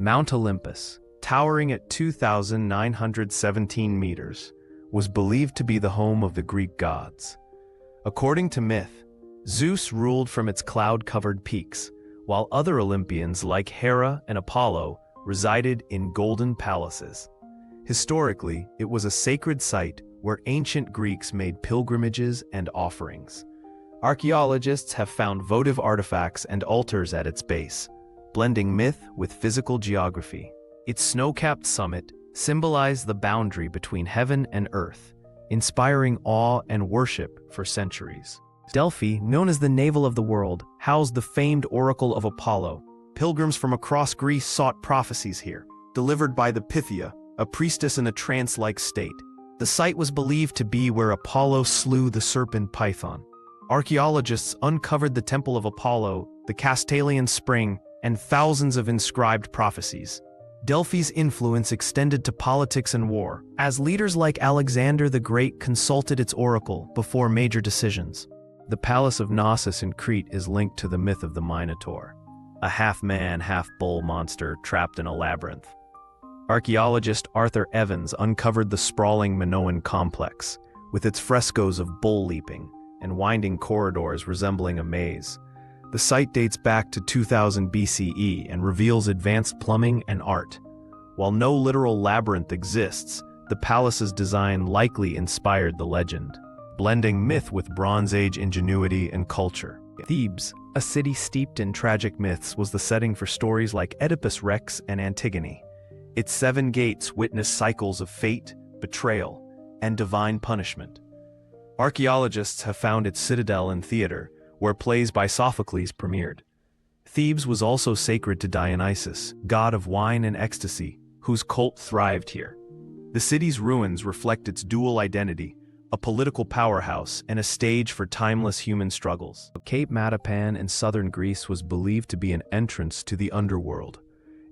Mount Olympus, towering at 2,917 meters, was believed to be the home of the Greek gods. According to myth, Zeus ruled from its cloud-covered peaks, while other Olympians like Hera and Apollo resided in golden palaces. Historically, it was a sacred site where ancient Greeks made pilgrimages and offerings. Archaeologists have found votive artifacts and altars at its base, blending myth with physical geography. Its snow-capped summit symbolized the boundary between heaven and earth, inspiring awe and worship for centuries. Delphi, known as the navel of the world, housed the famed oracle of Apollo. Pilgrims from across Greece sought prophecies here, delivered by the Pythia, a priestess in a trance-like state. The site was believed to be where Apollo slew the serpent Python. Archaeologists uncovered the Temple of Apollo, the Castalian Spring, and thousands of inscribed prophecies. Delphi's influence extended to politics and war, as leaders like Alexander the Great consulted its oracle before major decisions. The Palace of Knossos in Crete is linked to the myth of the Minotaur, a half-man, half-bull monster trapped in a labyrinth. Archaeologist Arthur Evans uncovered the sprawling Minoan complex, with its frescoes of bull leaping and winding corridors resembling a maze. The site dates back to 2000 BCE and reveals advanced plumbing and art. While no literal labyrinth exists, the palace's design likely inspired the legend, blending myth with Bronze Age ingenuity and culture. Thebes, a city steeped in tragic myths, was the setting for stories like Oedipus Rex and Antigone. Its 7 gates witnessed cycles of fate, betrayal, and divine punishment. Archaeologists have found its citadel and theater, where plays by Sophocles premiered. Thebes was also sacred to Dionysus, god of wine and ecstasy, whose cult thrived here. The city's ruins reflect its dual identity, a political powerhouse and a stage for timeless human struggles. Cape Matapan in southern Greece was believed to be an entrance to the underworld.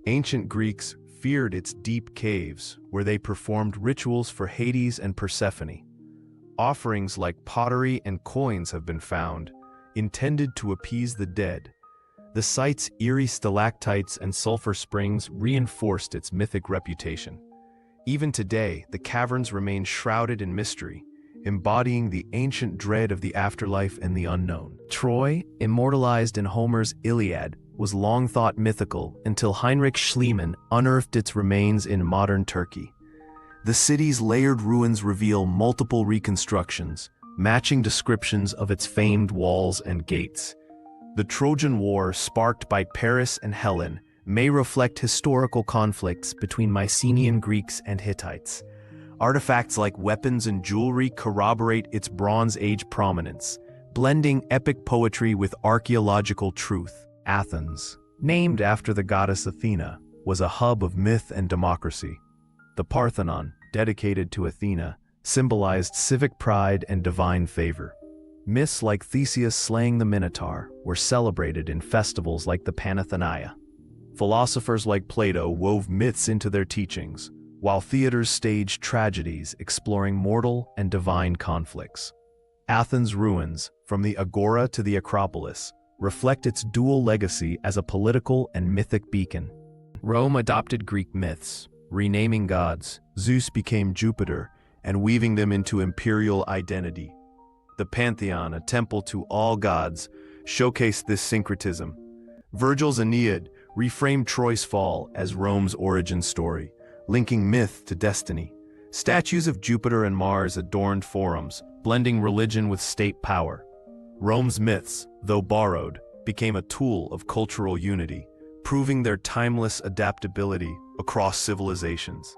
Ancient Greeks feared its deep caves, where they performed rituals for Hades and Persephone. Offerings like pottery and coins have been found, intended to appease the dead. The site's eerie stalactites and sulfur springs reinforced its mythic reputation. Even today, the caverns remain shrouded in mystery, embodying the ancient dread of the afterlife and the unknown. Troy, immortalized in Homer's Iliad, was long thought mythical until Heinrich Schliemann unearthed its remains in modern Turkey. The city's layered ruins reveal multiple reconstructions, matching descriptions of its famed walls and gates. The Trojan War, sparked by Paris and Helen, may reflect historical conflicts between Mycenaean Greeks and Hittites. Artifacts like weapons and jewelry corroborate its Bronze Age prominence, blending epic poetry with archaeological truth. Athens, named after the goddess Athena, was a hub of myth and democracy. The Parthenon, dedicated to Athena, symbolized civic pride and divine favor. Myths like Theseus slaying the Minotaur were celebrated in festivals like the Panathenaea. Philosophers like Plato wove myths into their teachings, while theaters staged tragedies exploring mortal and divine conflicts. Athens' ruins, from the Agora to the Acropolis, reflect its dual legacy as a political and mythic beacon. Rome adopted Greek myths, renaming gods. Zeus became Jupiter, and weaving them into imperial identity. The Pantheon, a temple to all gods, showcased this syncretism. Virgil's Aeneid reframed Troy's fall as Rome's origin story, linking myth to destiny. Statues of Jupiter and Mars adorned forums, blending religion with state power. Rome's myths, though borrowed, became a tool of cultural unity, proving their timeless adaptability across civilizations.